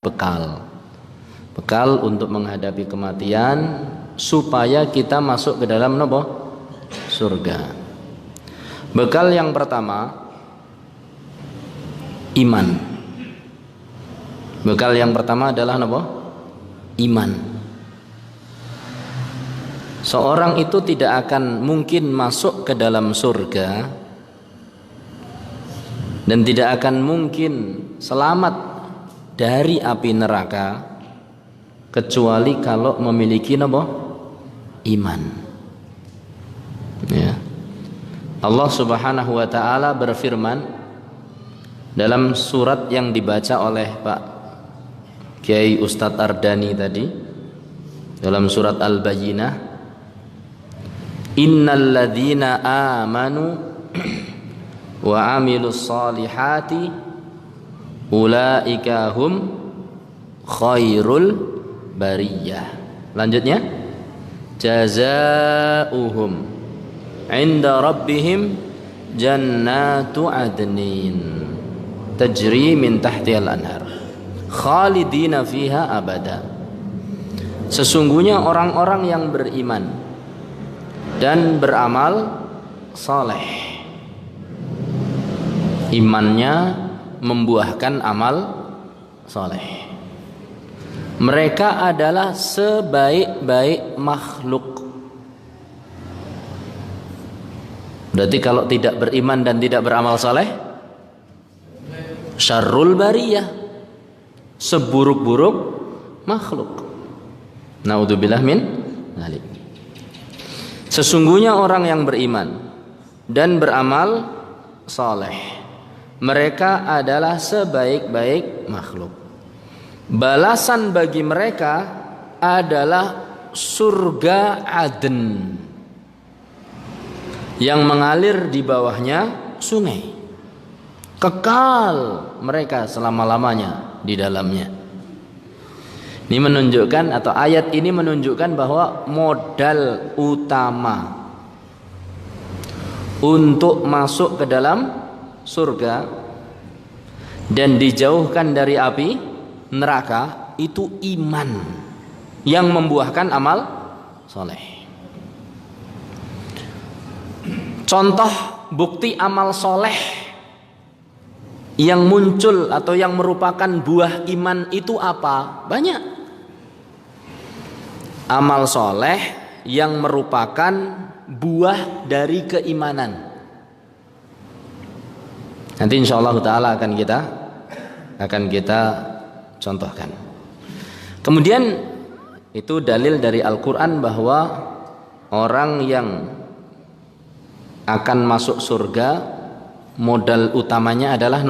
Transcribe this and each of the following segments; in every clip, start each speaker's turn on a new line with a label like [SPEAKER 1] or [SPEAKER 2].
[SPEAKER 1] bekal untuk menghadapi kematian supaya kita masuk ke dalam surga. Bekal yang pertama iman. Bekal yang pertama adalah iman. Seorang itu tidak akan mungkin masuk ke dalam surga dan tidak akan mungkin selamat dari api neraka kecuali kalau memiliki iman. Ya. Allah Subhanahu wa taala berfirman dalam surat yang dibaca oleh Pak Kiai Ustadz Ardani tadi, dalam surat Al-Bayyinah, innal ladzina amanu wa amilus solihati ulaika hum khairul bariyah. Lanjutnya, jazaohum inda rabbihim jannatu adnin tajri min tahtihal anhar khalidina fiha abada. Sesungguhnya orang-orang yang beriman dan beramal saleh, imannya membuahkan amal soleh, mereka adalah sebaik-baik makhluk. Berarti kalau tidak beriman dan tidak beramal soleh, syarrul bariyah, seburuk-buruk makhluk. Naudzubillah min dzalik. Sesungguhnya orang yang beriman dan beramal soleh, mereka adalah sebaik-baik makhluk. Balasan bagi mereka adalah surga Aden yang mengalir di bawahnya sungai. Kekal mereka selama-lamanya di dalamnya. Ini menunjukkan, atau ayat ini menunjukkan bahwa modal utama untuk masuk ke dalam surga dan dijauhkan dari api neraka itu iman yang membuahkan amal soleh. Contoh bukti amal soleh yang muncul atau yang merupakan buah iman itu apa? Banyak. Amal soleh yang merupakan buah dari keimanan. Nanti insyaallah ta'ala akan kita contohkan. Kemudian itu dalil dari Al-Quran bahwa orang yang akan masuk surga modal utamanya adalah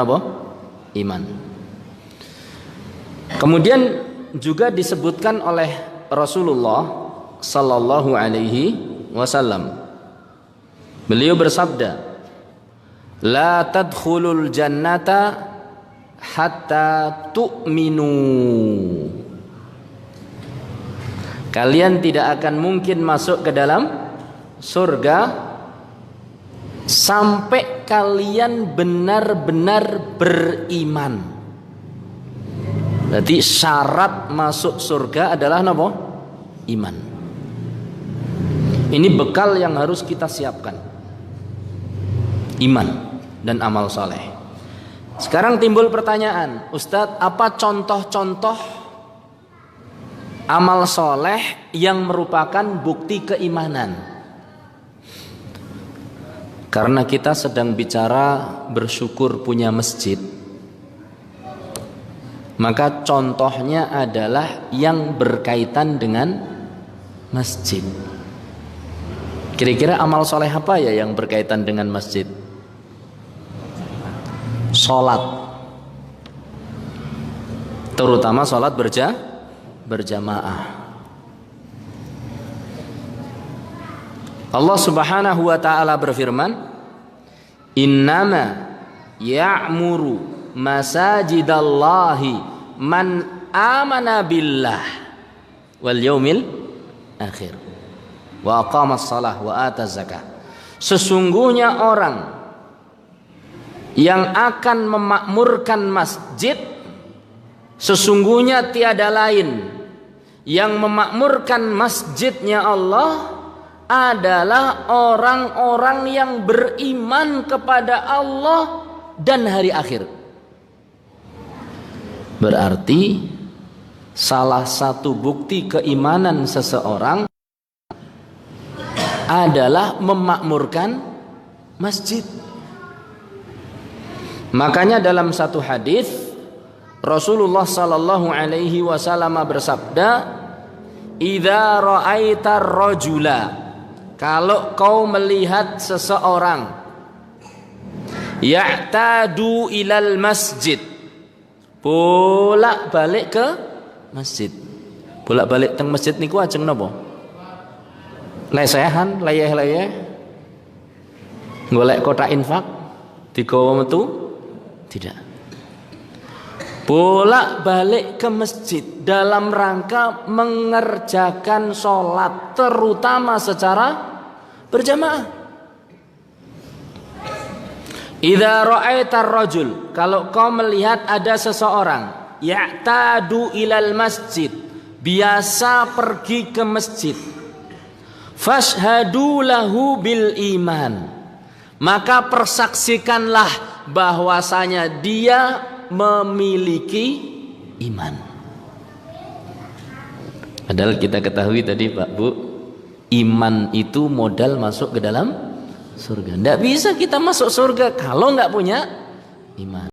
[SPEAKER 1] iman. Kemudian juga disebutkan oleh Rasulullah sallallahu alaihi wasallam, beliau bersabda, la tadkhulul jannata hatta tu'minu. Kalian tidak akan mungkin masuk ke dalam surga sampai kalian benar-benar beriman. Berarti syarat masuk surga adalah iman. Ini bekal yang harus kita siapkan, iman dan amal soleh. Sekarang timbul pertanyaan, Ustadz, apa contoh-contoh amal soleh yang merupakan bukti keimanan? Karena kita sedang bicara bersyukur punya masjid, maka contohnya adalah yang berkaitan dengan masjid. Kira-kira amal soleh apa ya yang berkaitan dengan masjid? Sholat, terutama sholat berjamaah. Allah Subhanahu wa ta'ala berfirman, innama ya'muru masajidallahi man amana billah wal yaumil akhir wa aqamas salah wa ataz zakah. Sesungguhnya orang yang akan memakmurkan masjid Sesungguhnya tiada lain yang memakmurkan masjidnya Allah adalah orang-orang yang beriman kepada Allah dan hari akhir. Berarti salah satu bukti keimanan seseorang adalah memakmurkan masjid. Makanya dalam satu hadis Rasulullah sallallahu alaihi wasallam bersabda, "Idza ra'aitar rajula," kalau kau melihat seseorang ya'tadu ilal masjid, bolak-balik ke masjid. Bolak-balik teng masjid niku ajeng napa? Lesehan, leyeh-leyeh. Golek kotak infak digawa metu? Tidak. Bolak-balik ke masjid dalam rangka mengerjakan sholat, terutama secara berjamaah. Idza ra'aitar rajul, kalau kau melihat ada seseorang ya'tadu ilal masjid, biasa pergi ke masjid, fashhadu lahu bil iman, maka persaksikanlah bahwasanya dia memiliki iman. Padahal kita ketahui tadi Pak Bu, iman itu modal masuk ke dalam surga. Tidak bisa kita masuk surga kalau nggak punya iman.